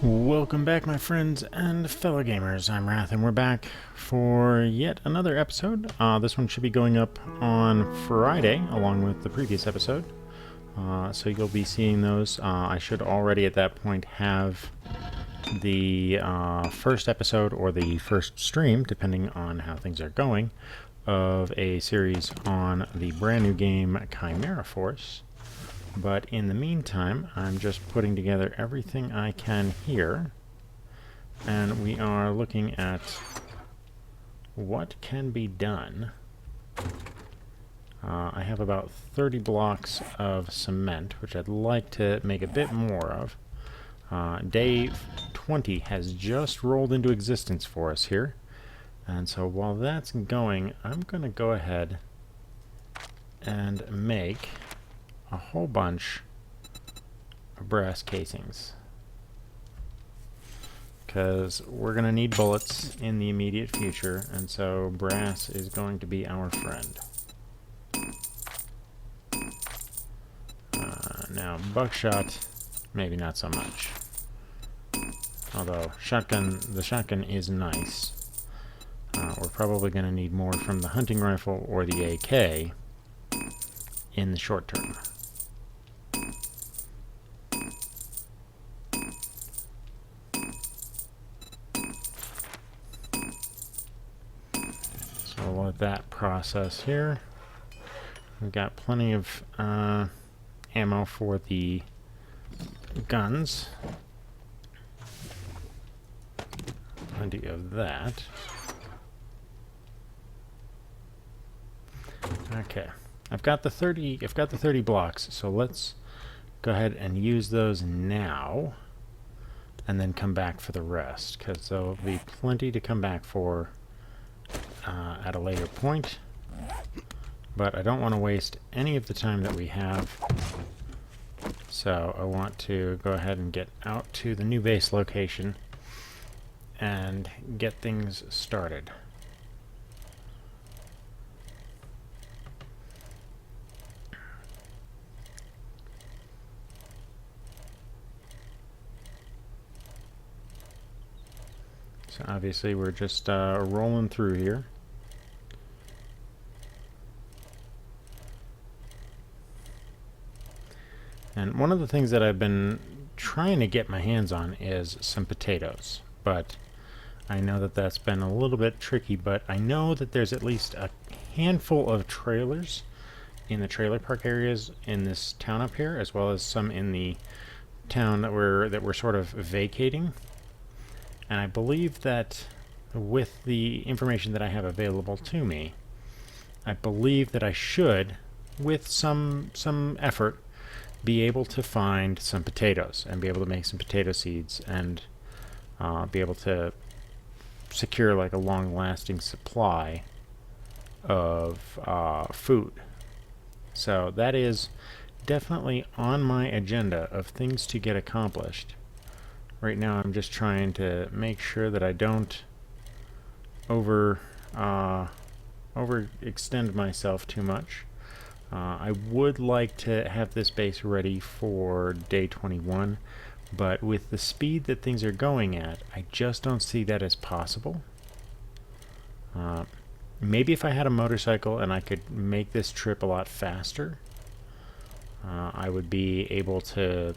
Welcome back, my friends and fellow gamers. I'm Wrath, and we're back for yet another episode. This one should be going up on Friday, along with the previous episode. So you'll be seeing those. I should already at that point have the first episode, or the first stream, depending on how things are going, of a series on the brand new game Chimera Force. But in the meantime, I'm just putting together everything I can here, and we are looking at what can be done. I have about 30 blocks of cement, which I'd like to make a bit more of. Day 20 has just rolled into existence for us here, and so while that's going, I'm going to go ahead and make a whole bunch of brass casings, because we're going to need bullets in the immediate future, and so brass is going to be our friend. Now buckshot, maybe not so much, although the shotgun is nice. We're probably going to need more from the hunting rifle or the AK in the short term. So we'll let that process here. We've got plenty of ammo for the guns. Plenty of that. Okay. I've got the 30 blocks, so let's go ahead and use those now and then come back for the rest, because there'll be plenty to come back for at a later point. But I don't want to waste any of the time that we have, so I want to go ahead and get out to the new base location and get things started. So obviously we're just rolling through here. And one of the things that I've been trying to get my hands on is some potatoes, but I know that that's been a little bit tricky, but I know that there's at least a handful of trailers in the trailer park areas in this town up here, as well as some in the town that we're sort of vacating. And I believe that with the information that I have available to me, I believe that I should, with some effort, be able to find some potatoes and be able to make some potato seeds and be able to secure like a long-lasting supply of food. So that is definitely on my agenda of things to get accomplished. Right now I'm just trying to make sure that I don't overextend myself too much. I would like to have this base ready for day 21, but with the speed that things are going at, I just don't see that as possible. Maybe if I had a motorcycle and I could make this trip a lot faster, I would be able to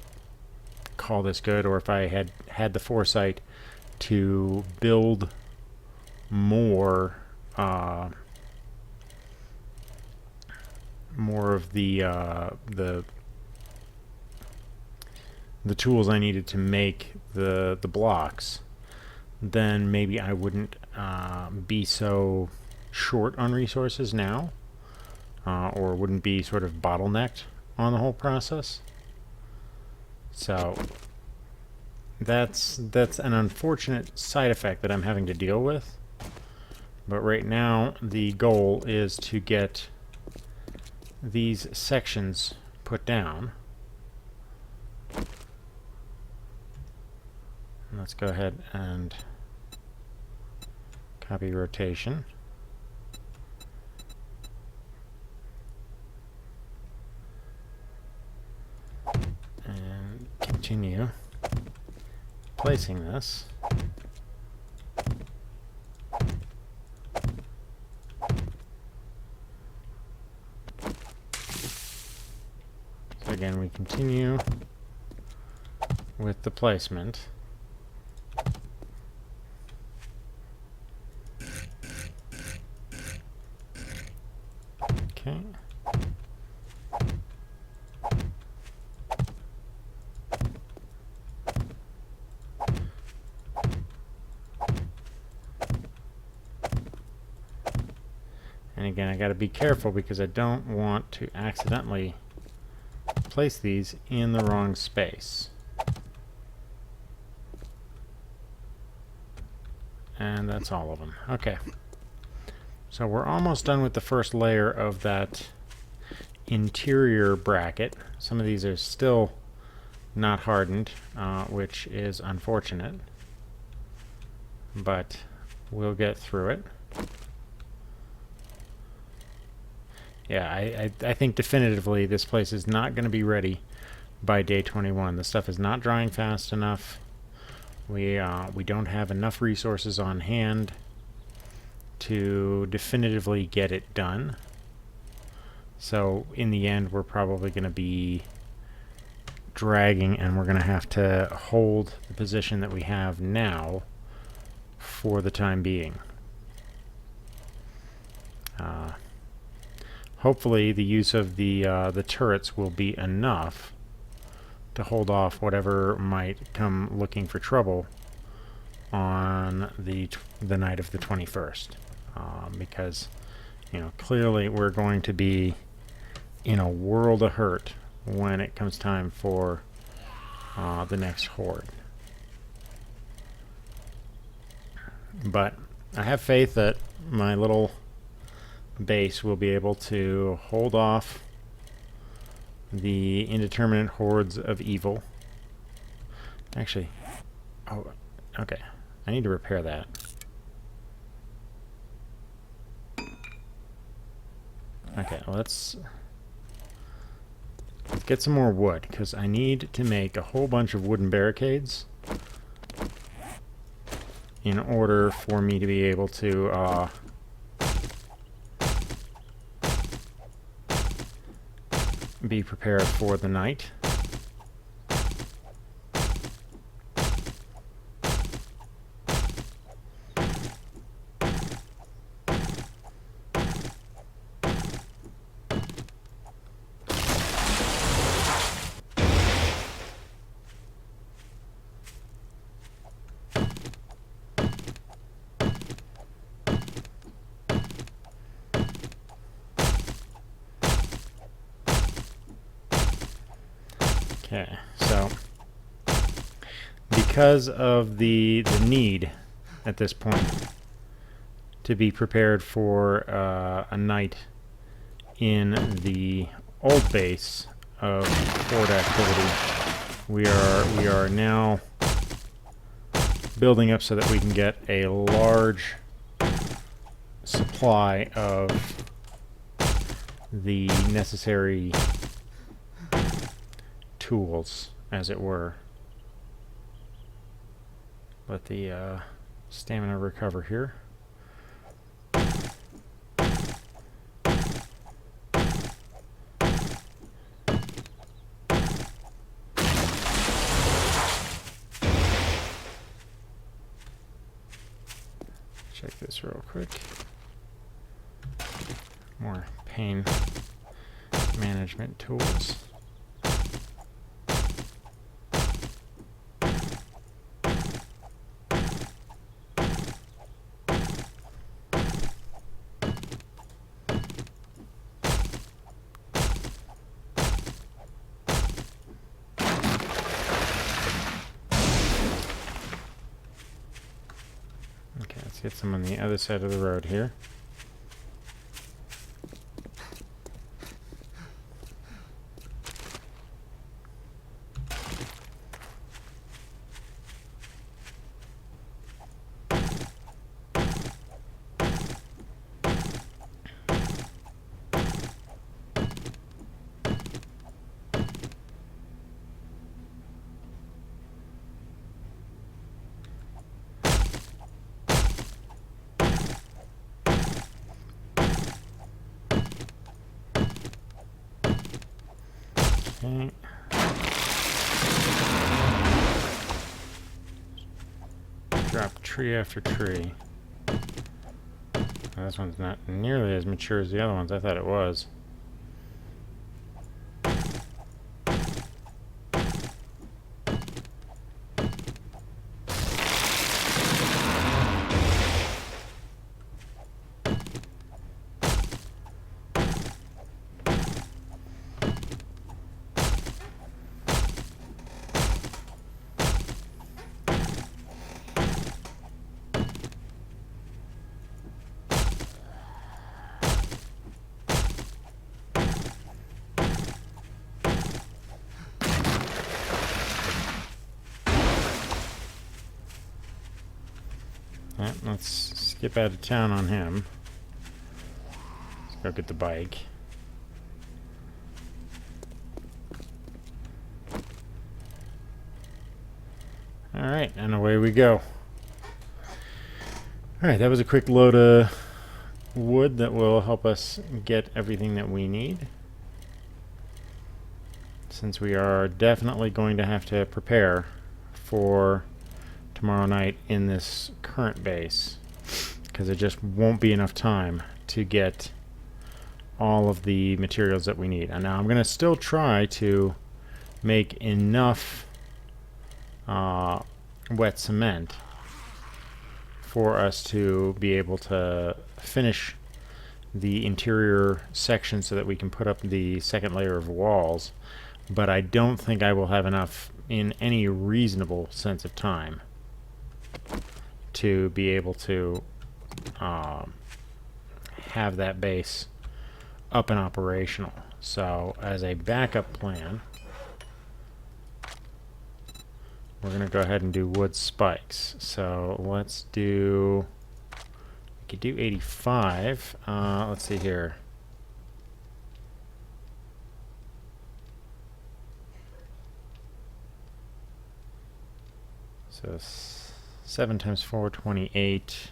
call this good, or if I had the foresight to build more of the tools I needed to make the blocks, then maybe I wouldn't be so short on resources now, or wouldn't be sort of bottlenecked on the whole process. So that's an unfortunate side effect that I'm having to deal with. But right now the goal is to get these sections put down. Let's go ahead and copy rotation. And continue placing this. So again, we continue with the placement. Okay. And again, I got to be careful because I don't want to accidentally place these in the wrong space. And that's all of them. Okay. So we're almost done with the first layer of that interior bracket. Some of these are still not hardened, which is unfortunate. But we'll get through it. Yeah, I think definitively this place is not going to be ready by day 21. The stuff is not drying fast enough. We don't have enough resources on hand to definitively get it done. So in the end, we're probably going to be dragging, and we're going to have to hold the position that we have now for the time being. Hopefully the use of the turrets will be enough to hold off whatever might come looking for trouble on the night of the 21st. Because, you know, clearly we're going to be in a world of hurt when it comes time for the next horde. But I have faith that my little base will be able to hold off the indeterminate hordes of evil. Actually, oh, okay. I need to repair that. Okay, let's get some more wood, because I need to make a whole bunch of wooden barricades in order for me to be able to be prepared for the night. Okay, so because of the need at this point to be prepared for a night in the old base of horde activity, we are now building up so that we can get a large supply of the necessary tools, as it were. Let the stamina recover here. Check this real quick. More pain management tools. Get some on the other side of the road here. Okay. Drop tree after tree. This one's not nearly as mature as the other ones. I thought it was. Right, let's skip out of town on him. Let's go get the bike. Alright, and away we go. Alright, that was a quick load of wood that will help us get everything that we need. Since we are definitely going to have to prepare for tomorrow night in this current base, because there just won't be enough time to get all of the materials that we need. And now I'm going to still try to make enough wet cement for us to be able to finish the interior section so that we can put up the second layer of walls, but I don't think I will have enough in any reasonable sense of time to be able to have that base up and operational. So as a backup plan, we're going to go ahead and do wood spikes. So let's do, we could do 85. Let's see here. So 7 times 4, 28.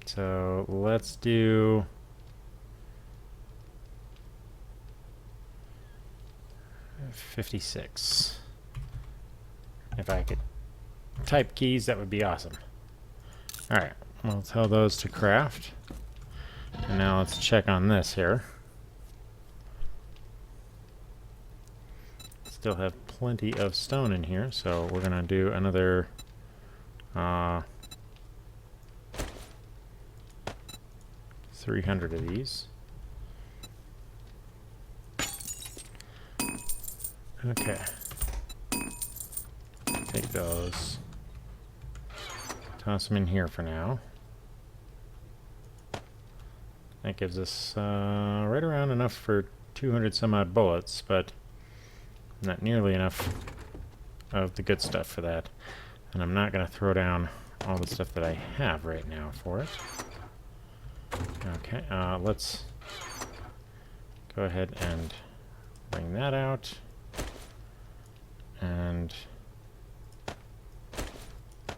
So let's do 56. If I could type keys, that would be awesome. Alright, we'll tell those to craft. And now let's check on this here. Still have plenty of stone in here, so we're going to do another 300 of these. Okay. Take those. Toss them in here for now. That gives us right around enough for 200 some odd bullets, but not nearly enough of the good stuff for that. And I'm not going to throw down all the stuff that I have right now for it. Okay, let's go ahead and bring that out. And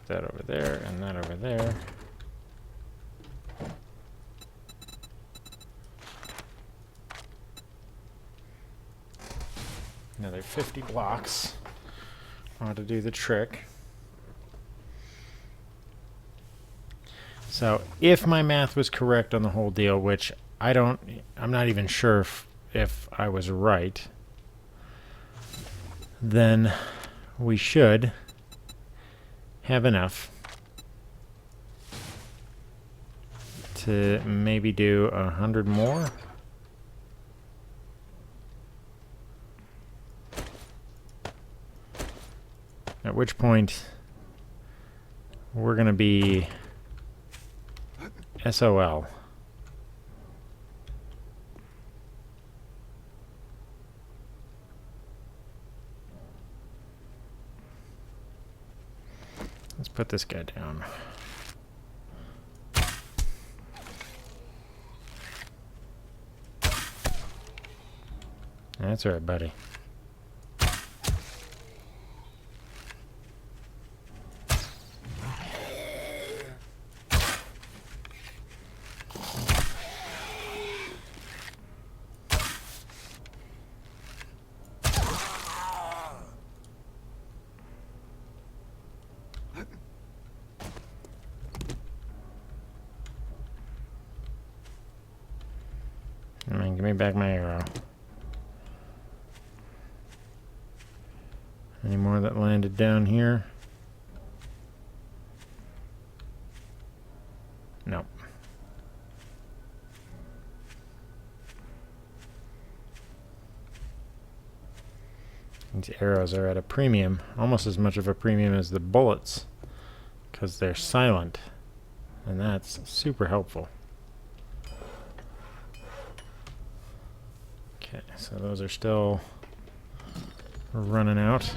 that over there, and that over there. Another 50 blocks to do the trick. So if my math was correct on the whole deal, which I'm not even sure if I was right, then we should have enough to maybe do 100 more. At which point we're going to be SOL. Let's put this guy down. That's all right, buddy. Man, give me back my arrow. Any more that landed down here? No. These arrows are at a premium, almost as much of a premium as the bullets, because they're silent, and that's super helpful. Okay, so those are still running out.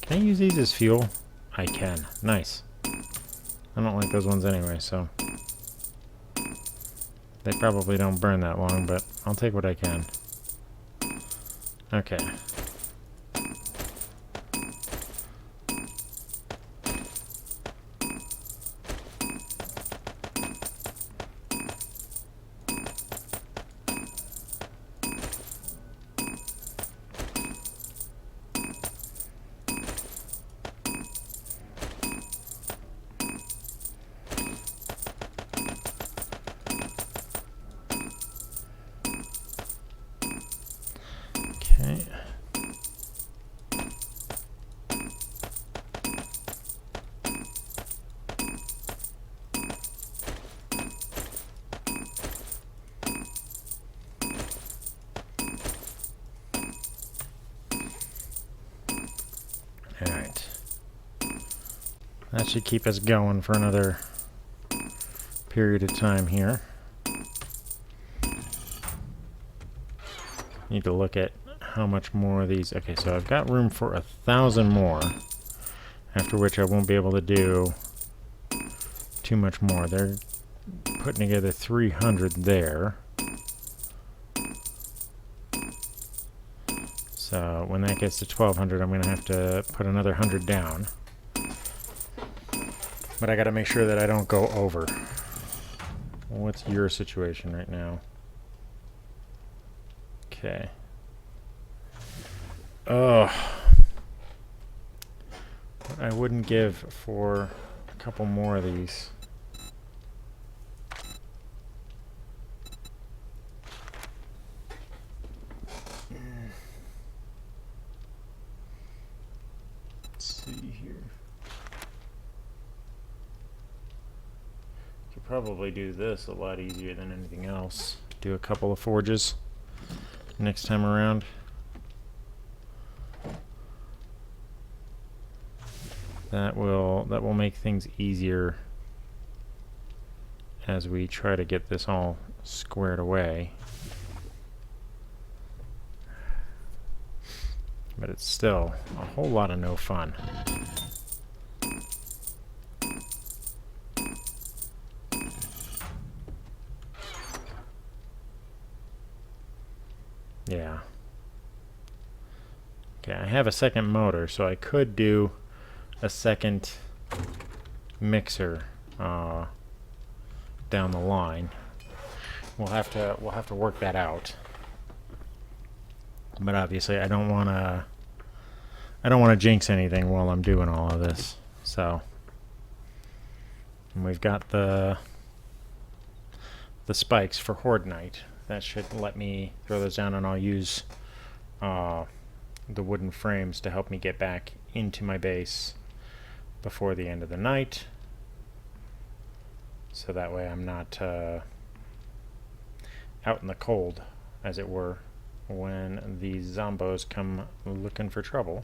Can I use these as fuel? I can. Nice. I don't like those ones anyway, so they probably don't burn that long, but I'll take what I can. Okay. Okay. All right. That should keep us going for another period of time here. Need to look at how much more of these. Okay, so I've got room for 1,000 more, after which I won't be able to do too much more. They're putting together 300 there. So when that gets to 1,200, I'm going to have to put another 100 down. But I got to make sure that I don't go over. What's your situation right now? Okay. Oh. What I wouldn't give for a couple more of these. Let's see here. Could probably do this a lot easier than anything else. Do a couple of forges next time around. That will make things easier as we try to get this all squared away. But it's still a whole lot of no fun. Yeah. Okay, I have a second motor, so I could do a second mixer down the line. We'll have to work that out. But obviously, I don't want to jinx anything while I'm doing all of this. So, and we've got the spikes for Horde Night. That should let me throw those down, and I'll use the wooden frames to help me get back into my base before the end of the night. So that way I'm not out in the cold, as it were, when these zombos come looking for trouble.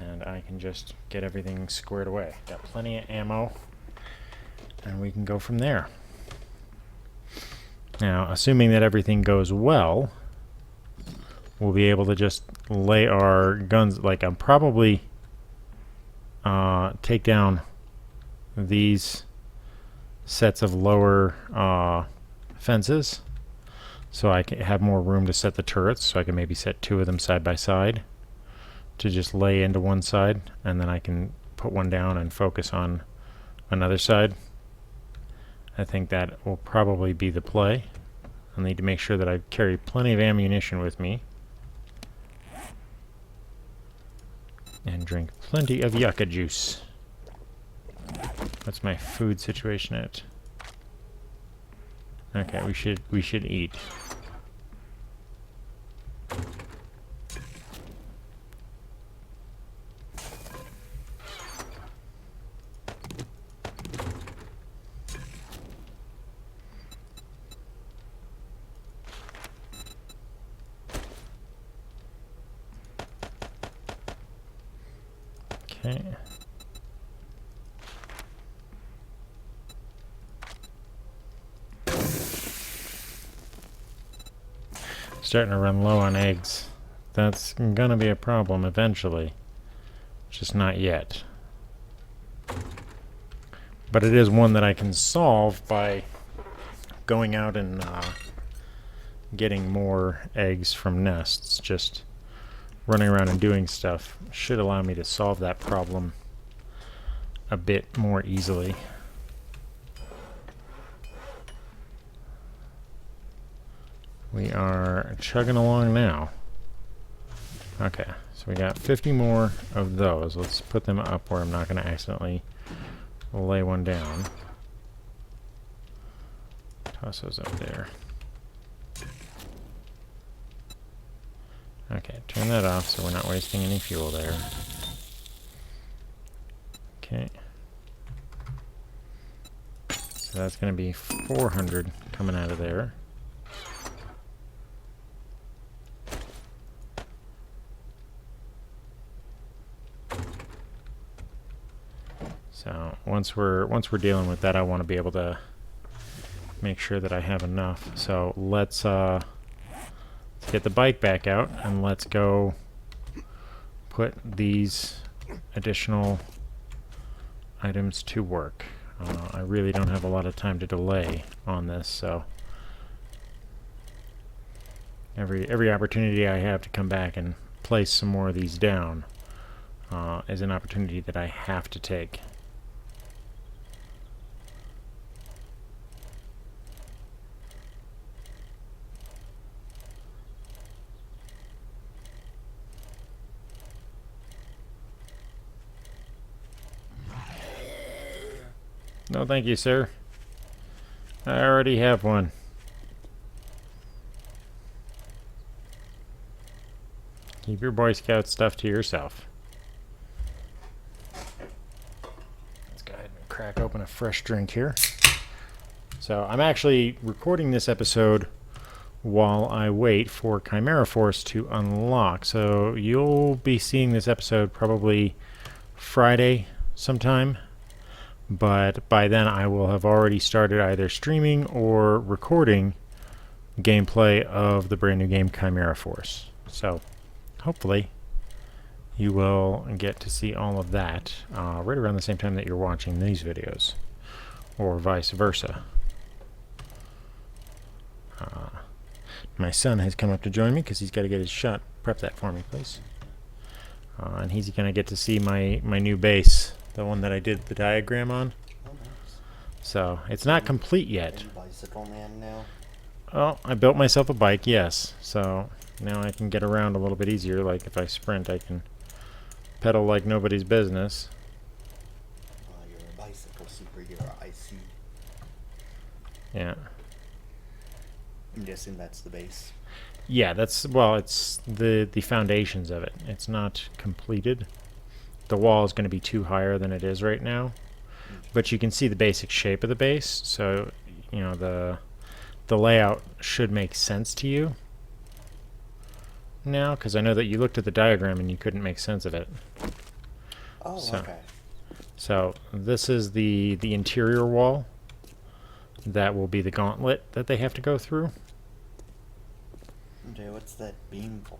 And I can just get everything squared away. Got plenty of ammo, and we can go from there. Now, assuming that everything goes well, we'll be able to just lay our guns, like I'm probably take down these sets of lower fences, so I can have more room to set the turrets, so I can maybe set 2 of them side by side to just lay into one side, and then I can put one down and focus on another side. I think that will probably be the play. I'll need to make sure that I carry plenty of ammunition with me and drink plenty of yucca juice. What's my food situation at? Okay, we should eat. Okay. Starting to run low on eggs. That's gonna be a problem eventually. Just not yet. But it is one that I can solve by going out and getting more eggs from nests. Just running around and doing stuff should allow me to solve that problem a bit more easily. We are chugging along now. Okay, so we got 50 more of those. Let's put them up where I'm not going to accidentally lay one down. Toss those up there. Okay, turn that off so we're not wasting any fuel there. Okay. So that's going to be 400 coming out of there. So once we're dealing with that, I want to be able to make sure that I have enough. So let's get the bike back out and let's go put these additional items to work. I really don't have a lot of time to delay on this, so every opportunity I have to come back and place some more of these down is an opportunity that I have to take. No, thank you, sir. I already have one. Keep your Boy Scout stuff to yourself. Let's go ahead and crack open a fresh drink here. So I'm actually recording this episode while I wait for Chimera Force to unlock. So you'll be seeing this episode probably Friday sometime. But by then I will have already started either streaming or recording gameplay of the brand new game Chimera Force. So hopefully you will get to see all of that right around the same time that you're watching these videos, or vice versa. My son has come up to join me because he's got to get his shot. Prep that for me, please. And he's going to get to see my new base. The one that I did the diagram on. Oh, nice. So it's not complete yet. Bicycle man now. Oh, I built myself a bike, yes. So now I can get around a little bit easier. Like if I sprint, I can pedal like nobody's business. You're a bicycle superhero, I see. Yeah. I'm guessing that's the base. Yeah, that's, well, it's the foundations of it. It's not completed. The wall is going to be too higher than it is right now, but you can see the basic shape of the base, so you know the layout should make sense to you now, because I know that you looked at the diagram and you couldn't make sense of it. Oh, so, okay. So this is the interior wall. That will be the gauntlet that they have to go through. Okay, what's that beam for?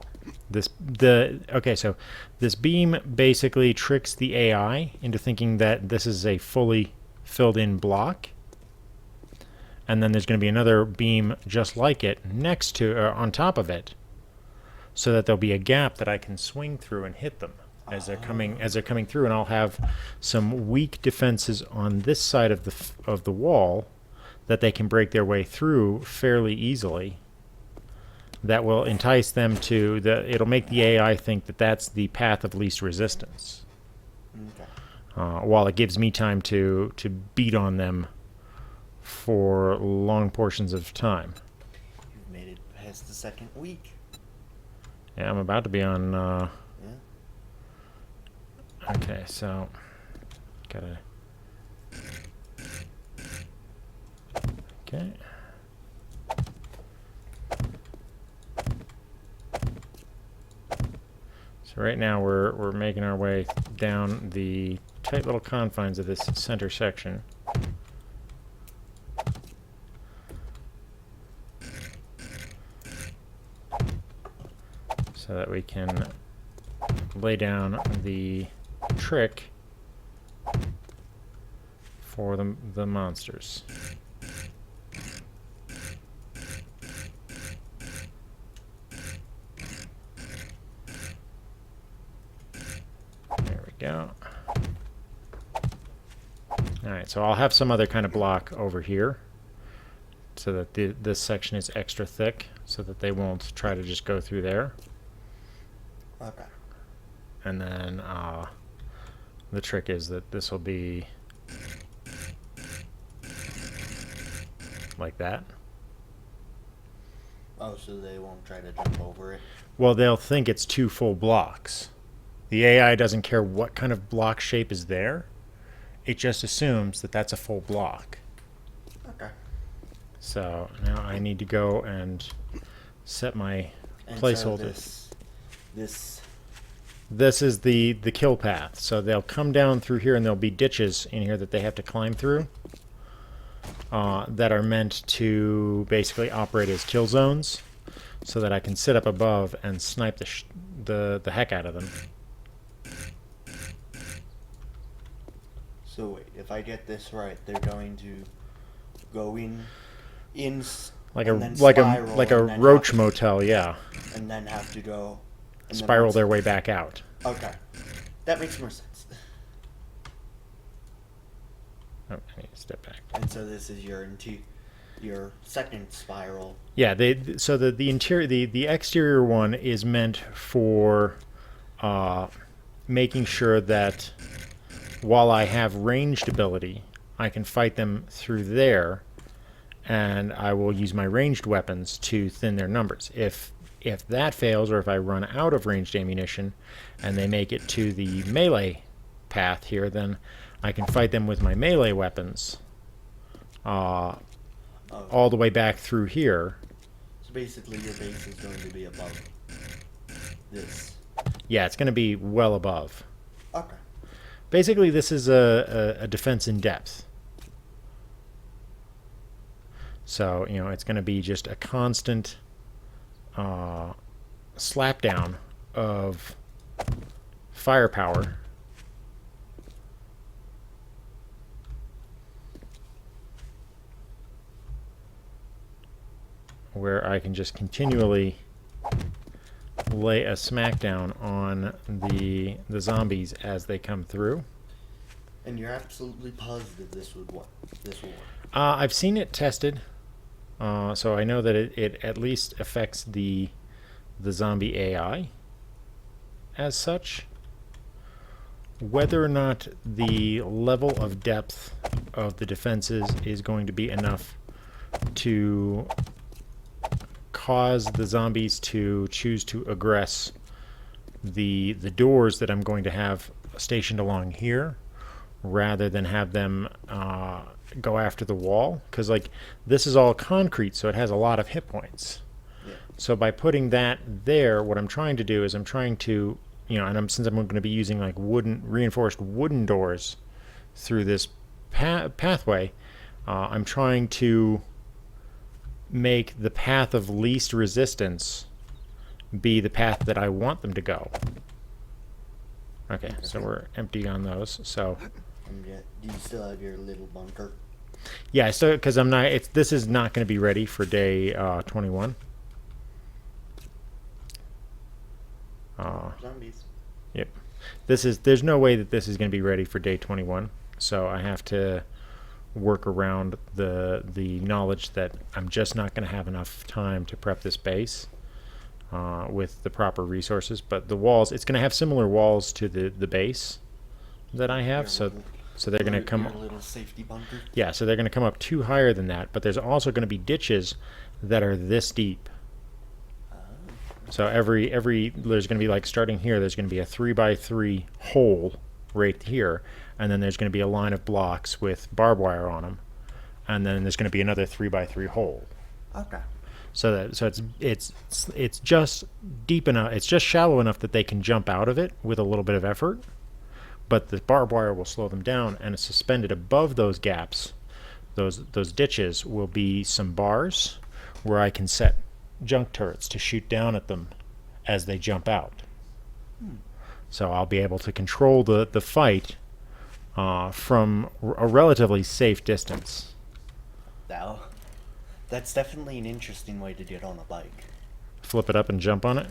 Okay, so this beam basically tricks the AI into thinking that this is a fully filled in block, and then there's going to be another beam just like it next to or on top of it, so that there'll be a gap that I can swing through and hit them as they're coming through, and I'll have some weak defenses on this side of the wall that they can break their way through fairly easily. That will entice them to it'll make the AI think that that's the path of least resistance. Okay. While it gives me time to beat on them for long portions of time. You've made it past the second week. Yeah, I'm about to be on. Yeah. Okay, so gotta. Okay. So right now we're making our way down the tight little confines of this center section. So that we can lay down the trick for the monsters. There we go. Alright, so I'll have some other kind of block over here so that this section is extra thick so that they won't try to just go through there. Okay. And then the trick is that this will be like that. Oh, so they won't try to jump over it? Well, they'll think it's two full blocks. The AI doesn't care what kind of block shape is there. It just assumes that that's a full block. Okay. So now I need to go and set my placeholder. So this This is the kill path. So they'll come down through here and there'll be ditches in here that they have to climb through that are meant to basically operate as kill zones so that I can sit up above and snipe the heck out of them. So wait, if I get this right, they're going to go in Like and a then like a spiral, like a and then roach have to- motel, yeah. and then have to go and then Spiral once- their way back out. Okay, that makes more sense. Oh, I need to step back. And so this is your second spiral. Yeah, so the interior the exterior one is meant for making sure that while I have ranged ability, I can fight them through there, and I will use my ranged weapons to thin their numbers. If that fails, or if I run out of ranged ammunition, and they make it to the melee path here, then I can fight them with my melee weapons all the way back through here. So basically your base is going to be above this. Yeah, it's going to be well above. Okay. Basically, this is a defense in depth. So, you know, it's going to be just a constant slapdown of firepower. Where I can just continually lay a smackdown on the zombies as they come through. And you're absolutely positive this will work. I've seen it tested, so I know that it at least affects the zombie AI as such. Whether or not the level of depth of the defenses is going to be enough to cause the zombies to choose to aggress the doors that I'm going to have stationed along here rather than have them go after the wall, because like this is all concrete, so it has a lot of hit points. Yeah. So by putting that there, what I'm trying to do is I'm trying to, you know, and since I'm going to be using like reinforced wooden doors through this pathway, I'm trying to make the path of least resistance be the path that I want them to go. Okay, so we're empty on those. So And yet, do you still have your little bunker? yeah, so because I'm not, this is not going to be ready for day 21. Zombies. Yep. There's no way that this is going to be ready for day 21. So I have to work around the knowledge that I'm just not going to have enough time to prep this base with the proper resources. But the walls, it's going to have similar walls to the base that I have. So So they're going to come... Your little safety bunker? Yeah, so they're going to come up 2 higher than that, but there's also going to be ditches that are this deep. So every there's going to be, like, starting here, there's going to be a 3x3 hole right here, and then there's going to be a line of blocks with barbed wire on them, and then there's going to be another 3x3 hole. Okay. So it's just deep enough, it's just shallow enough that they can jump out of it with a little bit of effort, but the barbed wire will slow them down, and suspended above those gaps, those ditches, will be some bars where I can set junk turrets to shoot down at them as they jump out. So I'll be able to control the fight from a relatively safe distance. Now, that's definitely an interesting way to get on a bike. Flip it up and jump on it?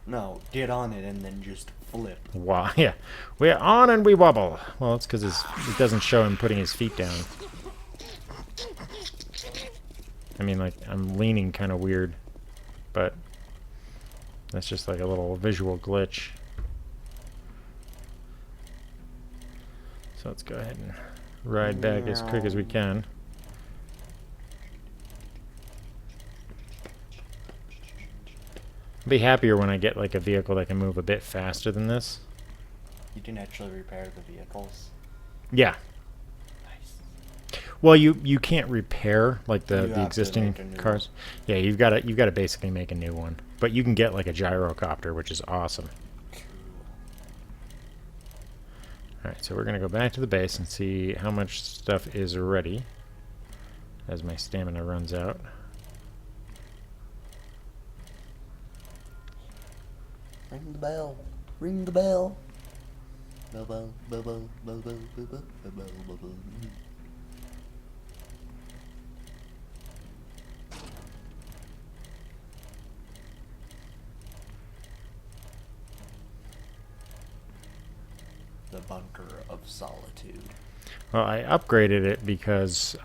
No, get on it and then just flip. Wow, yeah. We're on and we wobble. Well, it's because it doesn't show him putting his feet down. I mean, like, I'm leaning kind of weird, but that's just like a little visual glitch. So let's go ahead and ride back as quick as we can. I'll be happier when I get, like, a vehicle that can move a bit faster than this. You can actually repair the vehicles. Yeah. Nice. Well, you can't repair, like, You the have to existing make a new cars. Yeah, you've got to basically make a new one. But you can get, like, a gyrocopter, which is awesome. Alright, so we're going to go back to the base and see how much stuff is ready as my stamina runs out. Ring the bell. Ring the bell. Bell, bell, bell, bell, bell, bell, bell, bell, bell, bell, bell, bell. The bunker of solitude. Well, I upgraded it because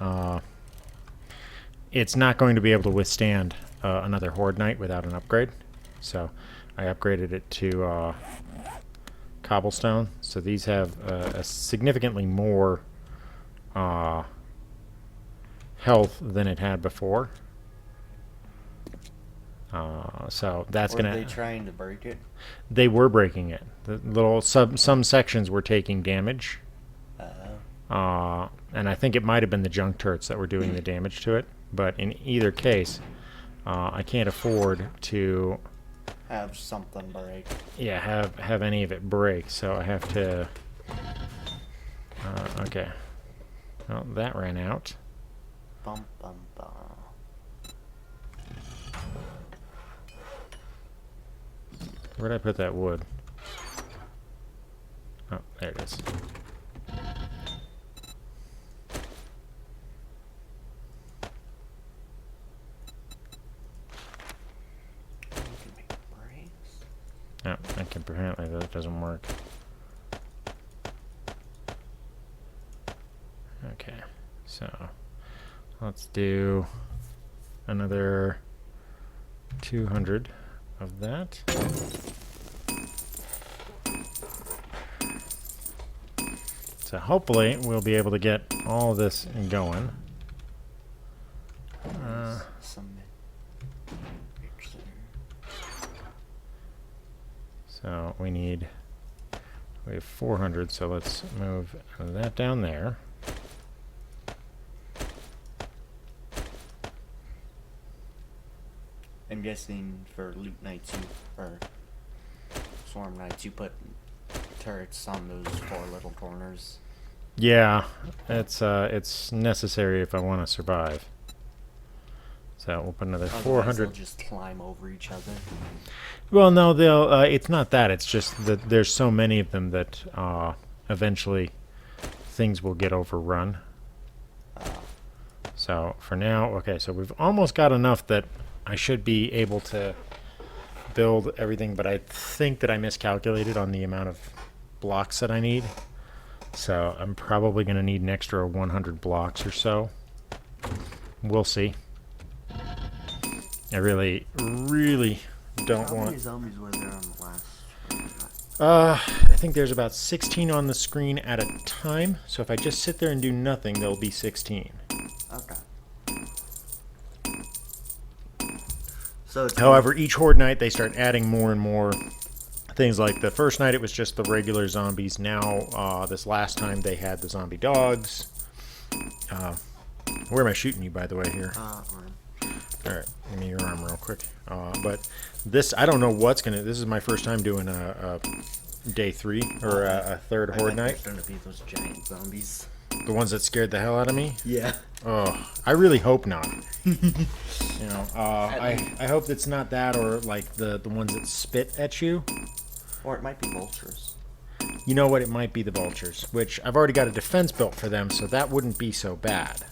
it's not going to be able to withstand another horde night without an upgrade. So I upgraded it to cobblestone. So these have a significantly more health than it had before. So that's Were gonna. they trying to break it? They were breaking it. The little some sections were taking damage. And I think it might have been the junk turrets that were doing the damage to it. But in either case, I can't afford to Have something break. have any of it break. So I have to. Okay. Well, that ran out. Bum, bum, bum. Where'd I put that wood? Oh, there it is. You can make breaks. Oh, I can apparently that doesn't work. Okay, so let's do another 200 of that. So hopefully we'll be able to get all this going. Some breaks there. So we have 400, so let's move that down there. I'm guessing for loot nights or swarm nights you put turrets on those 4 little corners. Yeah, it's necessary if I want to survive. So we'll put another Otherwise 400. they'll just climb over each other. Well, no, they'll. It's not that. It's just that there's so many of them that eventually things will get overrun. So for now, okay. So we've almost got enough that I should be able to build everything, but I think that I miscalculated on the amount of blocks that I need. So I'm probably going to need an extra 100 blocks or so. We'll see. I really don't How want... many zombies were there on the last? think there's about 16 on the screen at a time. So if I just sit there and do nothing, there'll be 16. Okay. So it's However, each horde night they start adding more and more things. Like the first night it was just the regular zombies. Now this last time they had the zombie dogs. Where am I shooting you, by the way, here? arm. Alright, give me your arm real quick. But this, I don't know what's gonna... This is my first time doing a day 3, or a third horde night. There's gonna be those giant zombies. The ones that scared the hell out of me? Yeah. Oh, I really hope not. You know, I hope it's not that, or like the ones that spit at you. Or it might be vultures. You know what? It might be the vultures, which I've already got a defense built for them, so that wouldn't be so bad.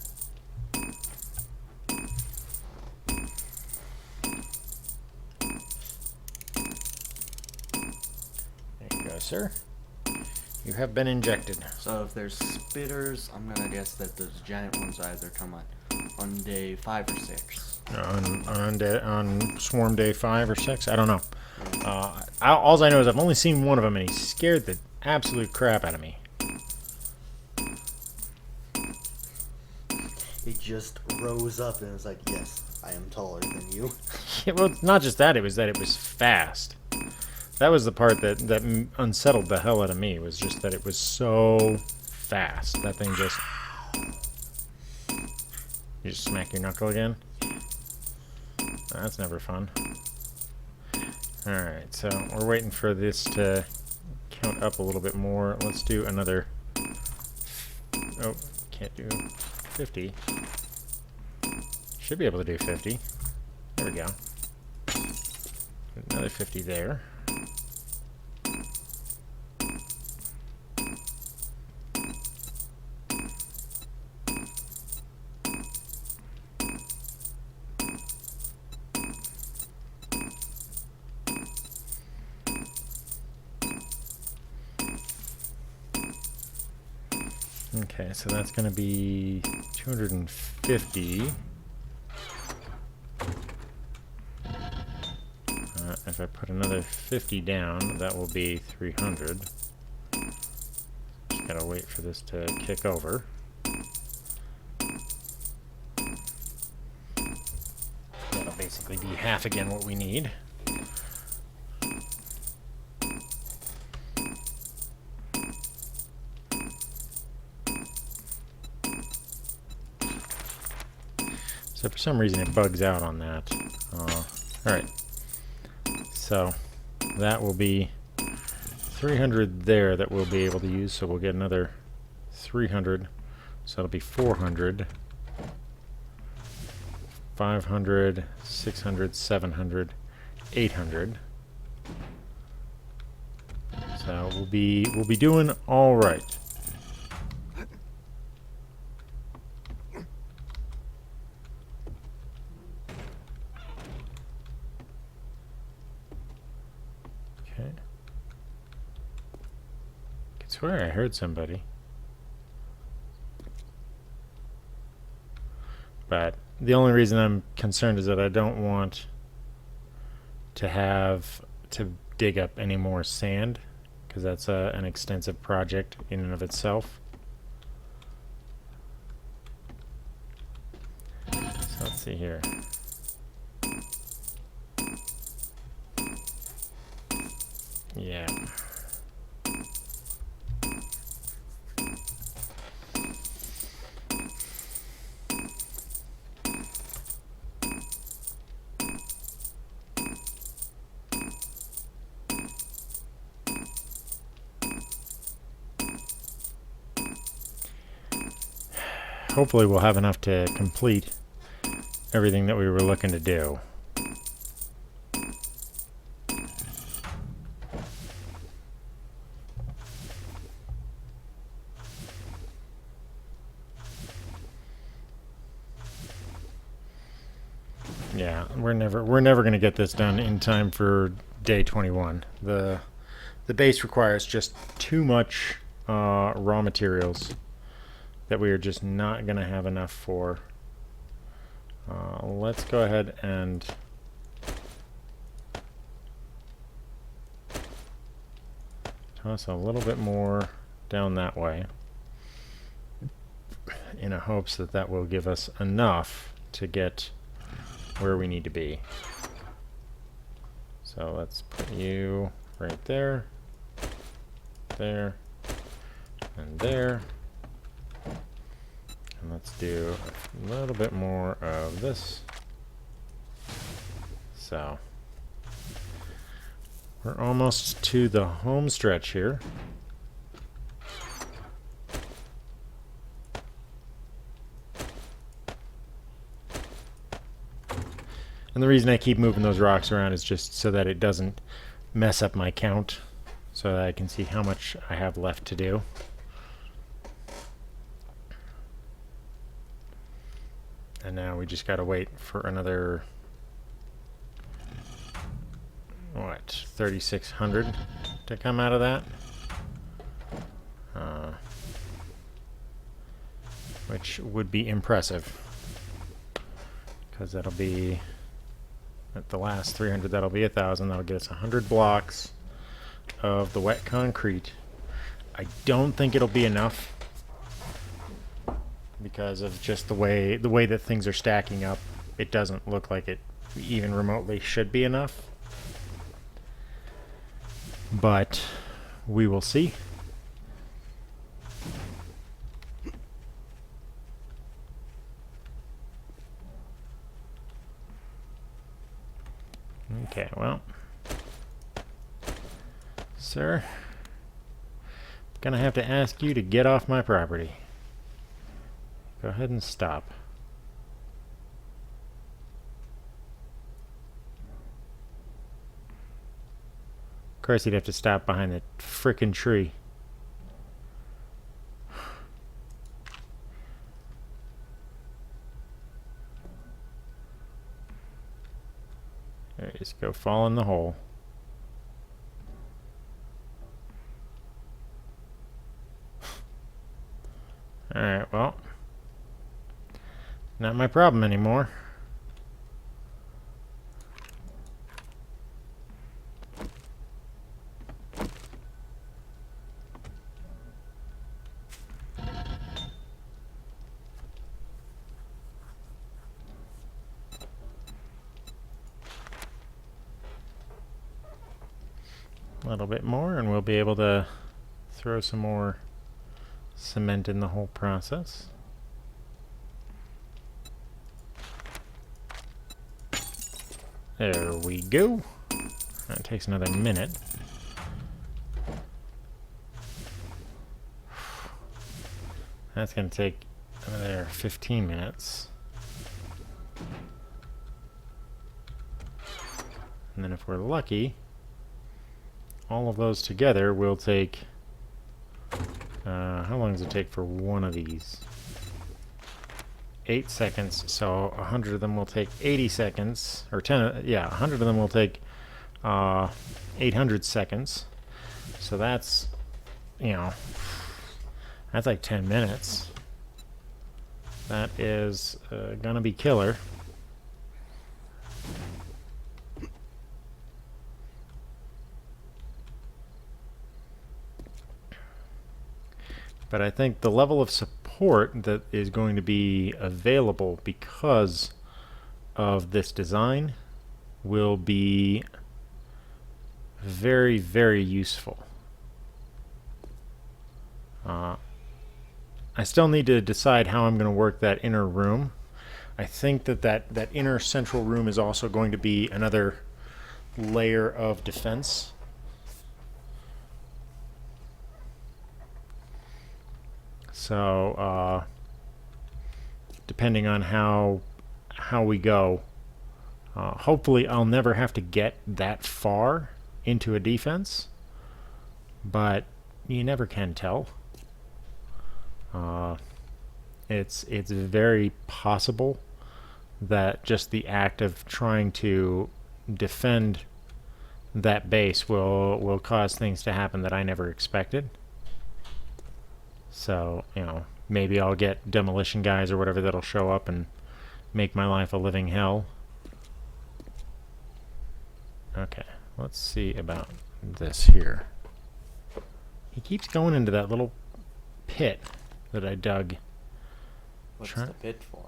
There you go, sir. You have been injected. So if there's spitters, I'm gonna guess that those giant ones either come on day 5 or 6. On swarm day 5 or 6, I don't know. All I know is I've only seen one of them, and he scared the absolute crap out of me. It just rose up and was like, yes, I am taller than you. Yeah, well, not just that, it was fast. That was the part that unsettled the hell out of me, was just that it was so fast. That thing just... You just smack your knuckle again? That's never fun. Alright, so we're waiting for this to count up a little bit more. Let's do another... Oh, can't do 50. Should be able to do 50. There we go. Another 50 there. Okay, so that's going to be 250. If I put another 50 down, that will be 300. Just gotta wait for this to kick over. That'll basically be half again what we need. So for some reason it bugs out on that. Alright. So that will be 300 there that we'll be able to use. So we'll get another 300. So that'll be 400. 500, 600, 700, 800. So we'll be doing all right. Okay. I could swear I heard somebody. But the only reason I'm concerned is that I don't want to have to dig up any more sand, because that's an extensive project in and of itself. So let's see here. Yeah. Hopefully we'll have enough to complete everything that we were looking to do. Yeah, we're never going to get this done in time for day 21. The base requires just too much raw materials that we are just not going to have enough for. Let's go ahead and toss a little bit more down that way in a hopes that that will give us enough to get where we need to be. So let's put you right there, there, and there. And let's do a little bit more of this. So we're almost to the home stretch here. And the reason I keep moving those rocks around is just so that it doesn't mess up my count, so that I can see how much I have left to do. And now we just gotta wait for another, what, 3,600 to come out of that? Which would be impressive, because that'll be, at the last 300, that'll be 1,000. That'll get us 100 blocks of the wet concrete. I don't think it'll be enough, because of just the way that things are stacking up. It doesn't look like it even remotely should be enough. But we will see. Okay, well, sir, gonna have to ask you to get off my property. Go ahead and stop. Of course, he'd have to stop behind the frickin' tree. There, just go fall in the hole. Alright, well, not my problem anymore. A little bit more and we'll be able to throw some more cement in the whole process. There we go. That takes another minute. That's going to take another 15 minutes. And then if we're lucky, all of those together will take, how long does it take for one of these? 8 seconds, so 100 of them will take 80 seconds, or 100 of them will take 800 seconds. So that's, you know, that's like 10 minutes. That is gonna be killer. But I think the level of support that is going to be available because of this design will be very, very useful. I still need to decide how I'm going to work that inner room. I think that inner central room is also going to be another layer of defense. So, depending on how we go, hopefully I'll never have to get that far into a defense, but you never can tell. It's very possible that just the act of trying to defend that base will cause things to happen that I never expected. So, you know, maybe I'll get demolition guys or whatever that'll show up and make my life a living hell. Okay, let's see about this here. He keeps going into that little pit that I dug. What's Try- the pit for?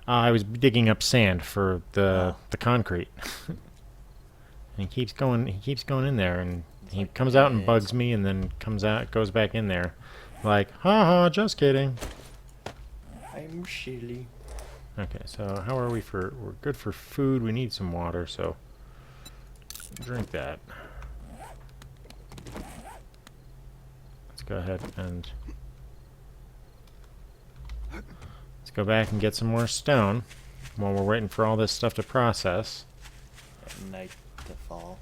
I was digging up sand for the concrete. And he keeps going in there, and It's he like comes out and pits. bugs me, and then goes back in there. Like, haha, just kidding. I'm silly. Okay, so how are we we're good for food. We need some water, so drink that. Let's go ahead and let's go back and get some more stone while we're waiting for all this stuff to process. At night to fall.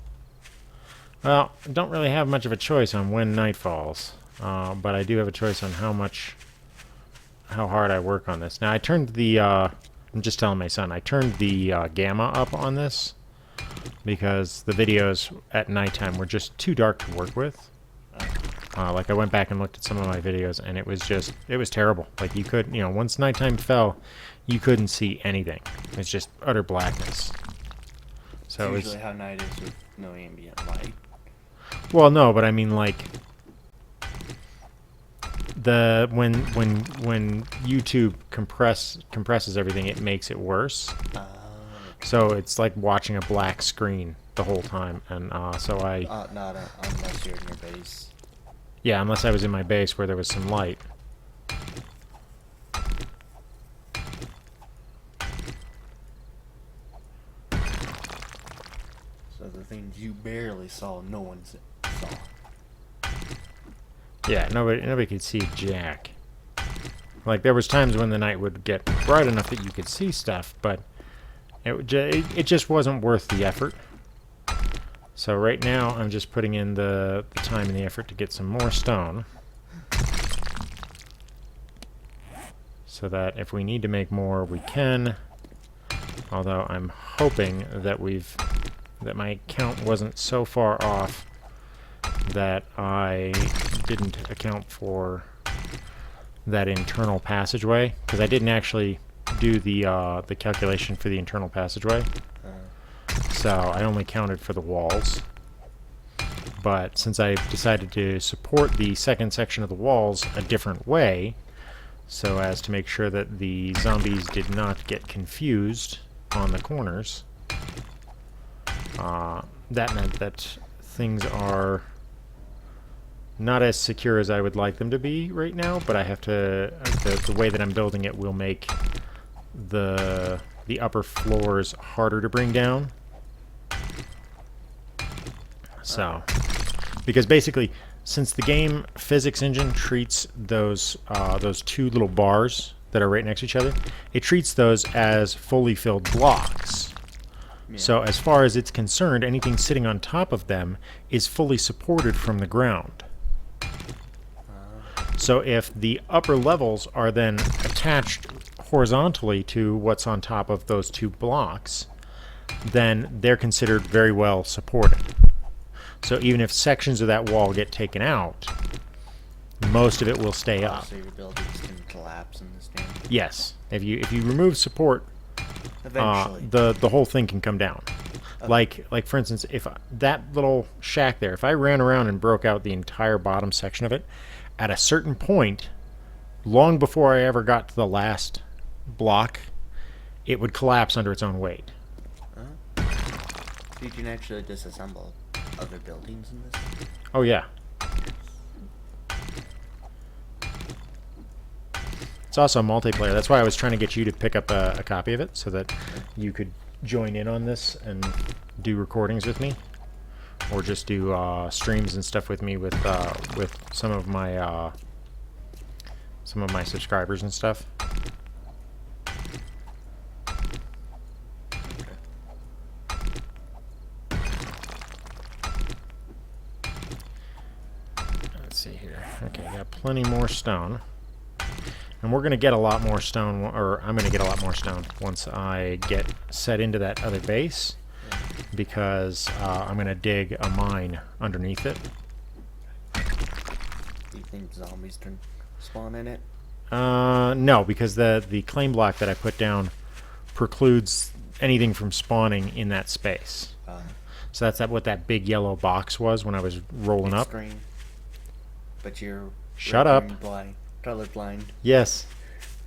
Well, I don't really have much of a choice on when night falls, but I do have a choice on how hard I work on this. Now, I turned the, I'm just telling my son, I turned the gamma up on this because the videos at nighttime were just too dark to work with. Like, I went back and looked at some of my videos, and it was terrible. Like, you could, once nighttime fell, you couldn't see anything. It's just utter blackness. So It's usually how night is with no ambient light. Well, no, but I mean, like, when YouTube compresses everything, it makes it worse. So it's like watching a black screen the whole time, and so Not unless you're in your base. yeah, unless I was in my base where there was some light. So the things you barely saw, no one saw. Yeah, nobody could see jack. Like, there was times when the night would get bright enough that you could see stuff, but it just wasn't worth the effort. So right now, I'm just putting in the time and the effort to get some more stone, so that if we need to make more, we can. Although I'm hoping that that my count wasn't so far off that I didn't account for that internal passageway, because I didn't actually do the calculation for the internal passageway. So I only counted for the walls. But since I decided to support the second section of the walls a different way, so as to make sure that the zombies did not get confused on the corners, that meant that things are not as secure as I would like them to be right now, but I have to, the way that I'm building it will make the upper floors harder to bring down. So, because basically, since the game physics engine treats those two little bars that are right next to each other, it treats those as fully filled blocks. Yeah. So as far as it's concerned, anything sitting on top of them is fully supported from the ground. So if the upper levels are then attached horizontally to what's on top of those two blocks, then they're considered very well supported. So even if sections of that wall get taken out, most of it will stay up. So your buildings can collapse in this game? Yes. If you remove support, eventually, the whole thing can come down. Okay. Like for instance, if that little shack there, if I ran around and broke out the entire bottom section of it, at a certain point, long before I ever got to the last block, it would collapse under its own weight. So you can actually disassemble other buildings in this? Oh yeah. It's also multiplayer. That's why I was trying to get you to pick up a copy of it, so that you could join in on this and do recordings with me, or just do streams and stuff with me with some of my subscribers and stuff. Let's see here. Okay, got plenty more stone. And we're going to get a lot more stone, or I'm going to get a lot more stone once I get set into that other base, because I'm going to dig a mine underneath it. Do you think zombies can spawn in it? No, because the claim block that I put down precludes anything from spawning in that space. So that's what that big yellow box was when I was rolling up. Screen. But you're Shut red, up. green, blind, colorblind. Yes.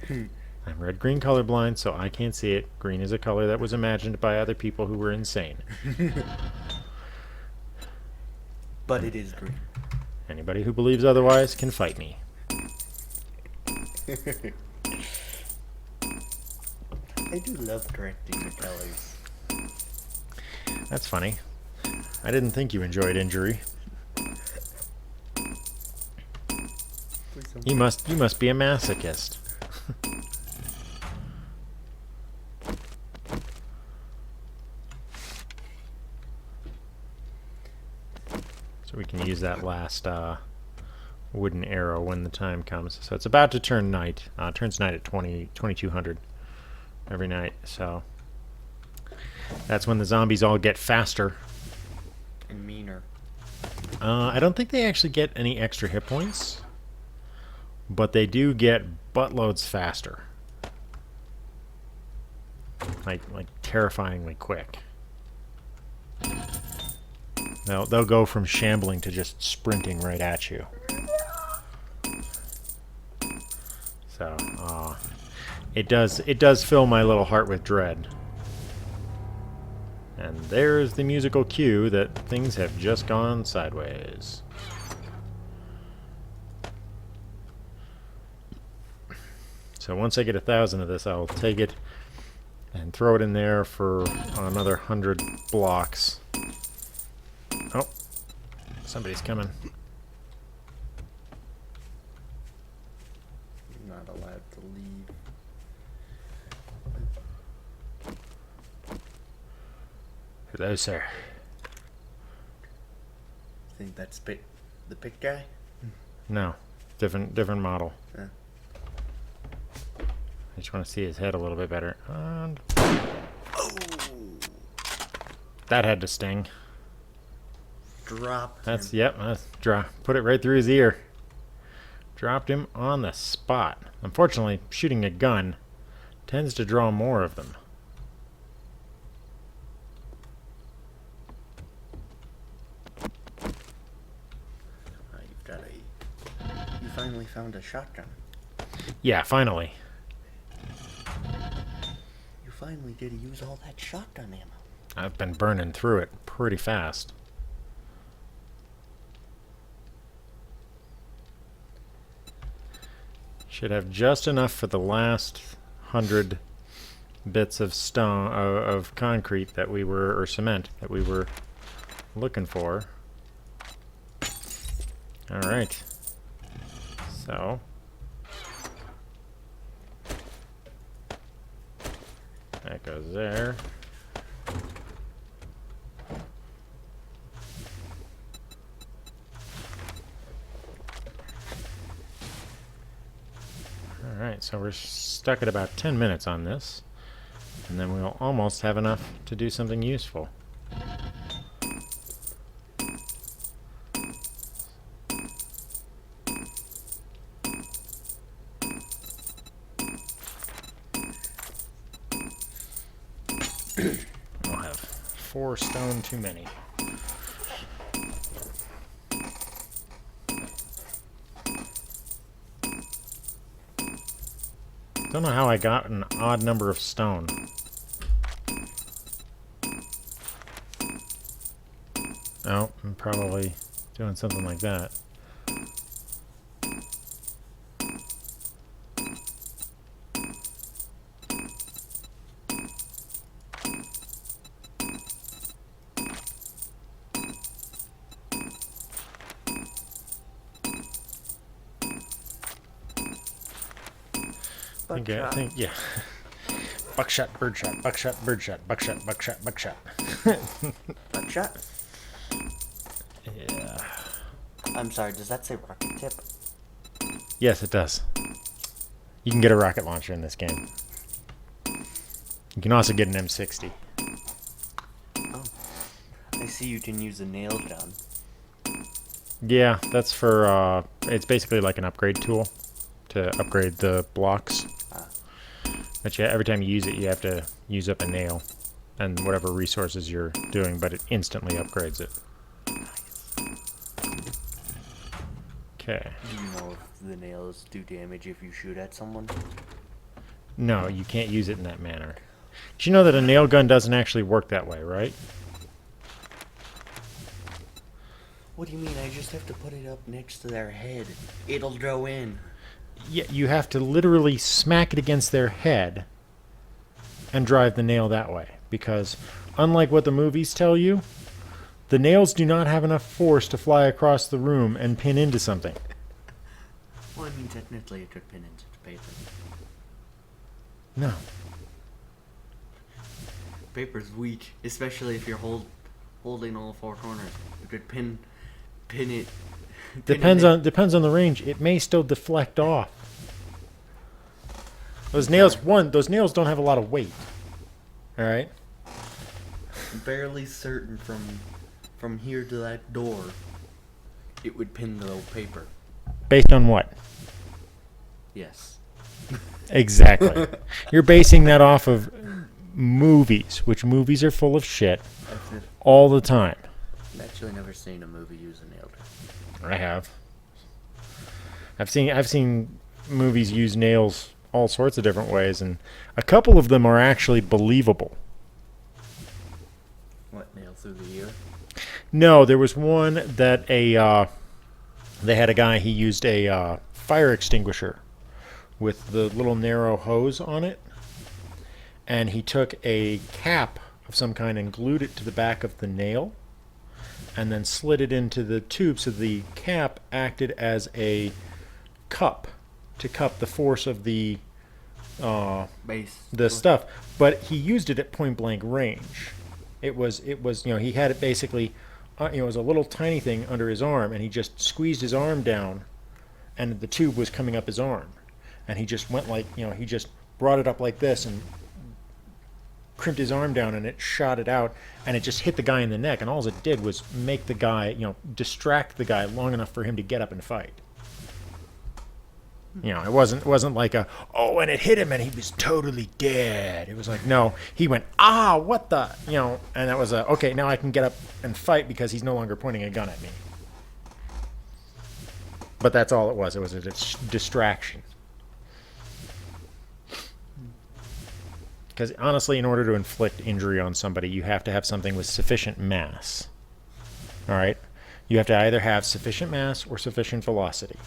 I'm red-green colorblind, so I can't see it. Green is a color that was imagined by other people who were insane. But it is green. Anybody who believes otherwise can fight me. I do love correcting the colors. That's funny. I didn't think you enjoyed injury. You must be a masochist. So we can use that last wooden arrow when the time comes. So it's about to turn night. It turns night at 2200 every night. So that's when the zombies all get faster. And meaner. I don't think they actually get any extra hit points, but they do get buttloads faster. Like terrifyingly quick. They'll go from shambling to just sprinting right at you. So, it does fill my little heart with dread. And there's the musical cue that things have just gone sideways. So once I get 1,000 of this, I'll take it and throw it in there for another 100 blocks. Oh, somebody's coming. You're not allowed to leave. Hello, sir. Think that's the pit guy? No, different model. Yeah. I just want to see his head a little bit better. And Oh! that had to sting. Drop. That's him. yep. Put it right through his ear. Dropped him on the spot. Unfortunately, shooting a gun tends to draw more of them. You've got You finally found a shotgun. Yeah, finally. You finally get to use all that shotgun ammo. I've been burning through it pretty fast. Should have just enough for the last 100 bits of stone, of concrete that we were, or cement that we were looking for. All right. So. That goes there. Alright, so we're stuck at about 10 minutes on this, and then we'll almost have enough to do something useful. We'll have 4 stone too many. Don't know how I got an odd number of stone. Oh, I'm probably doing something like that. I think, yeah. Buckshot, birdshot, buckshot, birdshot, buckshot, buckshot, buckshot. Buckshot? Yeah. I'm sorry, does that say rocket tip? Yes, it does. You can get a rocket launcher in this game. You can also get an M60. Oh. I see you can use a nail gun. Yeah, that's for, it's basically like an upgrade tool to upgrade the blocks. But yeah, every time you use it, you have to use up a nail and whatever resources you're doing, but it instantly upgrades it. Okay. Do you know if the nails do damage if you shoot at someone? No, you can't use it in that manner. Did you know that a nail gun doesn't actually work that way, right? What do you mean? I just have to put it up next to their head. It'll go in. Yeah, you have to literally smack it against their head and drive the nail that way. Because, unlike what the movies tell you, the nails do not have enough force to fly across the room and pin into something. Well, I mean, technically it could pin into the paper. No. Paper's weak, especially if you're holding all four corners. You could pin it. Depends on the range. It may still deflect off. Those nails don't have a lot of weight. All right? Barely certain from here to that door, it would pin the paper. Based on what? Yes. Exactly. You're basing that off of movies, which movies are full of shit all the time. I've actually never seen a movie use a nail gun. I have. I've seen movies use nails all sorts of different ways, and a couple of them are actually believable. What, nail through the ear? No, there was one that they had a guy, he used a fire extinguisher with the little narrow hose on it, and he took a cap of some kind and glued it to the back of the nail and then slid it into the tube, so the cap acted as a cup to cup the force of the stuff, but he used it at point blank range. It was he had it basically it was a little tiny thing under his arm, and he just squeezed his arm down and the tube was coming up his arm, and he just went like, he just brought it up like this and crimped his arm down, and it shot it out, and it just hit the guy in the neck, and all it did was make the guy, distract the guy long enough for him to get up and fight. It wasn't like and it hit him and he was totally dead. It was like, no, he went, what the, and that was okay, now I can get up and fight because he's no longer pointing a gun at me. But that's all it was. It was a distraction. Because honestly, in order to inflict injury on somebody, you have to have something with sufficient mass. All right? You have to either have sufficient mass or sufficient velocity.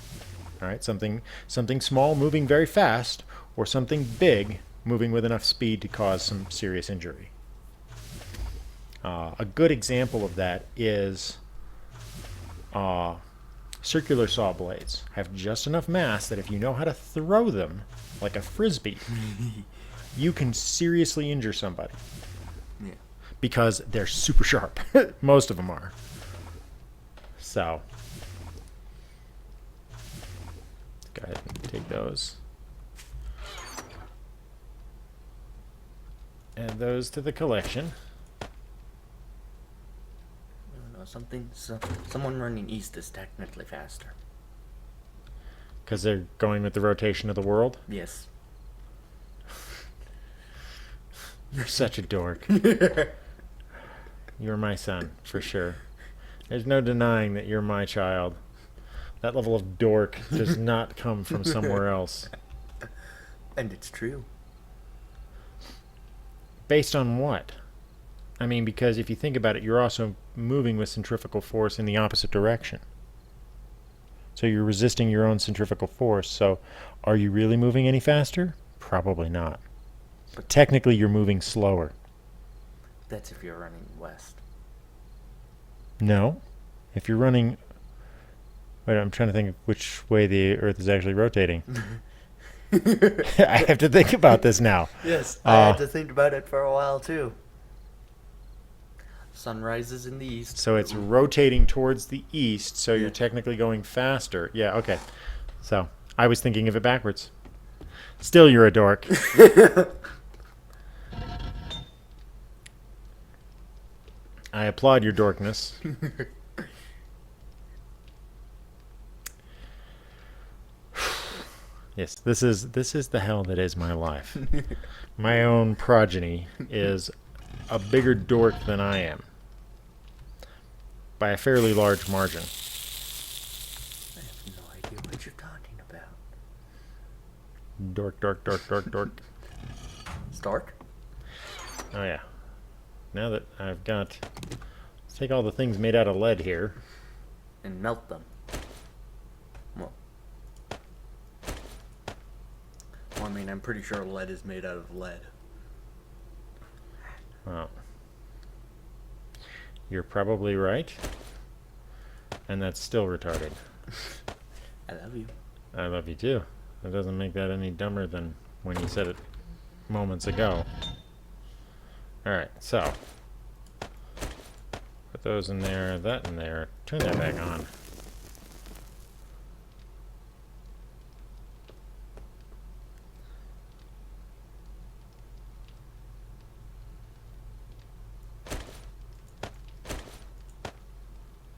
All right? Something small moving very fast, or something big moving with enough speed to cause some serious injury. A good example of that is circular saw blades. Have just enough mass that if you know how to throw them like a frisbee, you can seriously injure somebody. Yeah. Because they're super sharp. Most of them are. So, go ahead and take those. Add those to the collection. Someone running east is technically faster. Because they're going with the rotation of the world? Yes. You're such a dork. You're my son, for sure. There's no denying that you're my child. That level of dork does not come from somewhere else. And it's true. Based on what? I mean, because if you think about it, you're also moving with centrifugal force in the opposite direction. So you're resisting your own centrifugal force. So are you really moving any faster? Probably not. But technically, you're moving slower. That's if you're running west. No. If you're running... Wait, I'm trying to think of which way the Earth is actually rotating. I have to think about this now. Yes, I had to think about it for a while, too. Sun rises in the east. So it's rotating towards the east, so Yeah. you're technically going faster. Yeah, okay. So I was thinking of it backwards. Still, you're a dork. I applaud your dorkness. Yes, this is the hell that is my life. My own progeny is a bigger dork than I am, by a fairly large margin. I have no Dork, dork, dork, dork, dork. Stark? Oh yeah. Now that I've got... Let's take all the things made out of lead here. And melt them. Well, I mean, I'm pretty sure lead is made out of lead. Well, you're probably right. And that's still retarded. I love you. I love you too. That doesn't make that any dumber than when you said it moments ago. Alright, so. Put those in there, that in there. Turn that back on.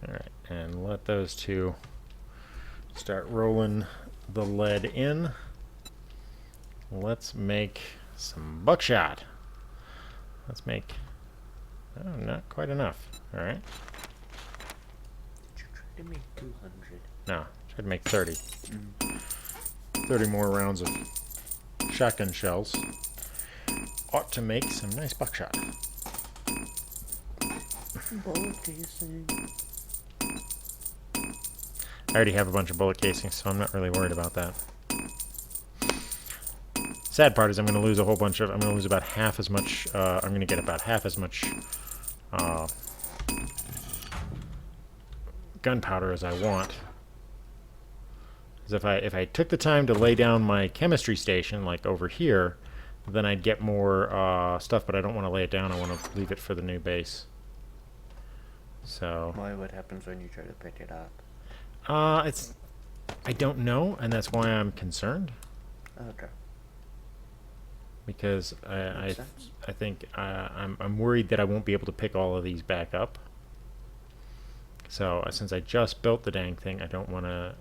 Alright, and let those two start rolling the lead in. Let's make some buckshot. Let's make... Oh, not quite enough. Alright. Did you try to make 200? No, try to make 30. 30 more rounds of shotgun shells. Ought to make some nice buckshot. Bullet casing. I already have a bunch of bullet casings, so I'm not really worried about that. Sad part is I'm going to lose a whole bunch of... I'm going to lose about half as much... I'm going to get about half as much gunpowder as I want. Because if I took the time to lay down my chemistry station, like over here, then I'd get more stuff, but I don't want to lay it down. I want to leave it for the new base. So... Why? What happens when you try to pick it up? I don't know, and that's why I'm concerned. Okay. Because Makes I sense. think I'm worried that I won't be able to pick all of these back up. So since I just built the dang thing, I don't want to...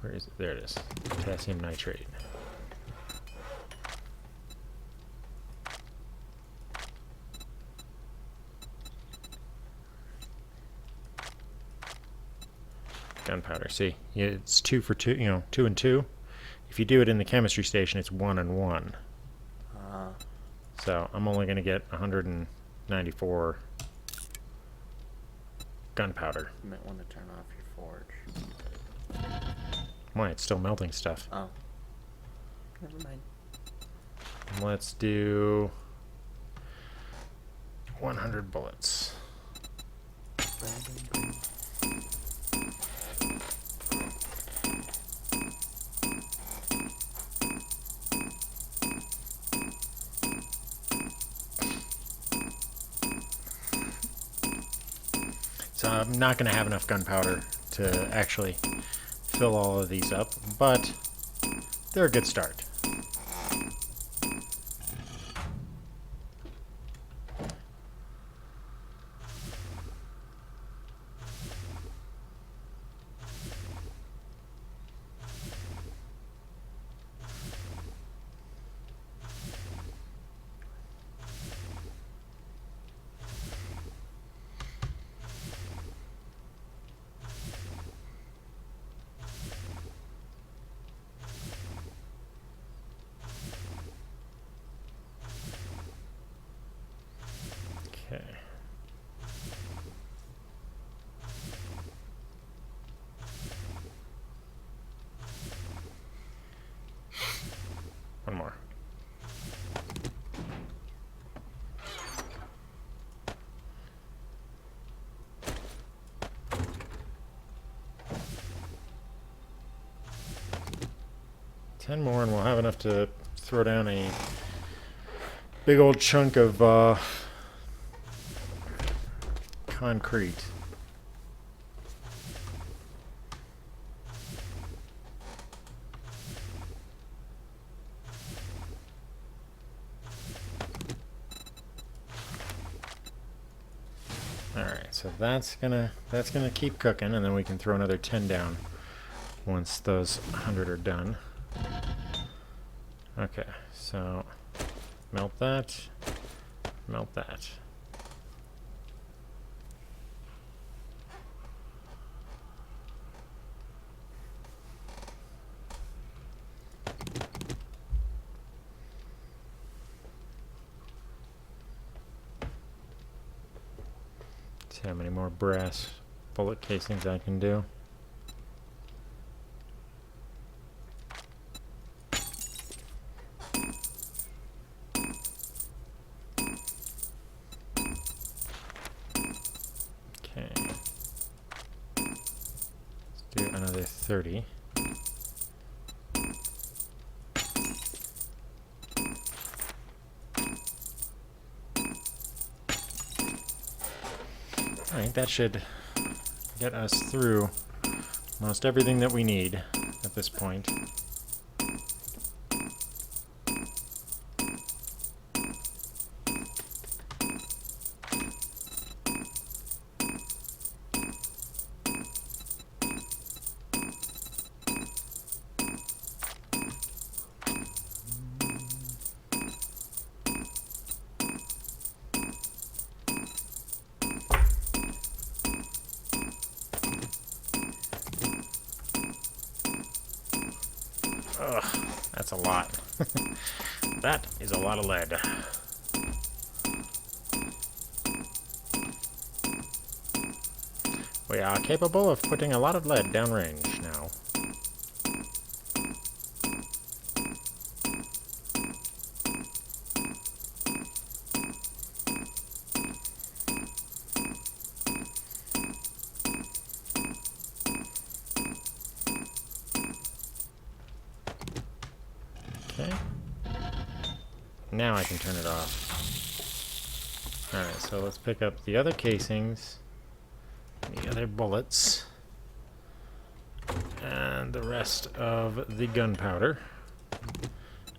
Where is it? There it is. Potassium nitrate. Gunpowder. See, it's 2 for 2. You know, 2 and 2. If you do it in the chemistry station, it's 1 and 1. So I'm only going to get 194 gunpowder. You might want to turn off your forge. Why? It's still melting stuff. Oh. Never mind. Let's do 100 bullets. So I'm not going to have enough gunpowder to actually fill all of these up, but they're a good start. Okay. One more. Ten more, and we'll have enough to throw down a big old chunk of concrete. Alright, so that's gonna keep cooking, and then we can throw another 10 down once those 100 are done. Okay, so melt that, melt that. See how many more brass bullet casings I can do. Okay. Let's do another 30. Alright, that should get us through almost everything that we need at this point. Ugh, that's a lot. That is a lot of lead. We are capable of putting a lot of lead downrange now. Okay. Now I can turn it off. Alright, so let's pick up the other casings, the other bullets, and the rest of the gunpowder.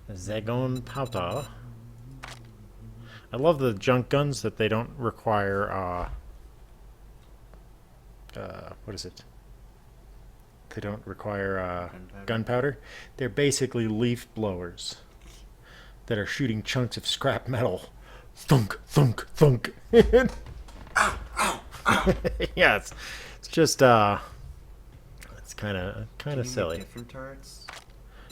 Zagon powder. I love the junk guns that they don't require, what is it? They don't require gunpowder. They're basically leaf blowers that are shooting chunks of scrap metal. Thunk, thunk, thunk. Ow, ow, ow. Yeah, it's just it's kind of silly. Make different turrets.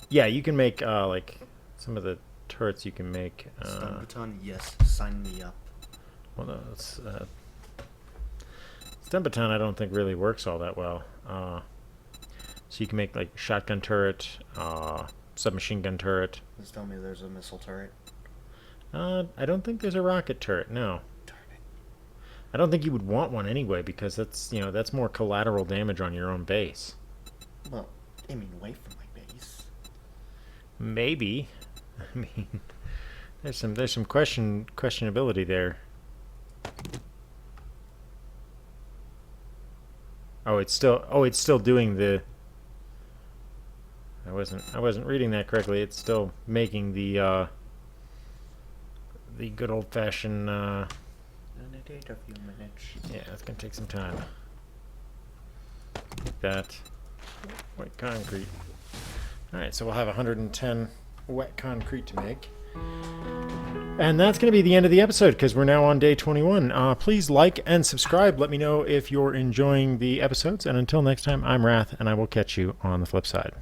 Yeah, you can make like some of the turrets. You can make. Stun baton, yes, sign me up. Well, no, it's stun baton. I don't think really works all that well. So you can make like shotgun turret, submachine gun turret. Please tell me there's a missile turret. I don't think there's a rocket turret. No. Darn it. I don't think you would want one anyway because that's that's more collateral damage on your own base. Well, aiming away from my base. Maybe. I mean, there's some questionability there. Oh, it's still doing the. I wasn't reading that correctly. It's still making the good old-fashioned. Gonna take a few minutes. Yeah, it's gonna take some time. Like that. White concrete. All right, so we'll have 110 wet concrete to make. And that's going to be the end of the episode because we're now on day 21. Please like and subscribe. Let me know if you're enjoying the episodes. And until next time, I'm Wrath, and I will catch you on the flip side.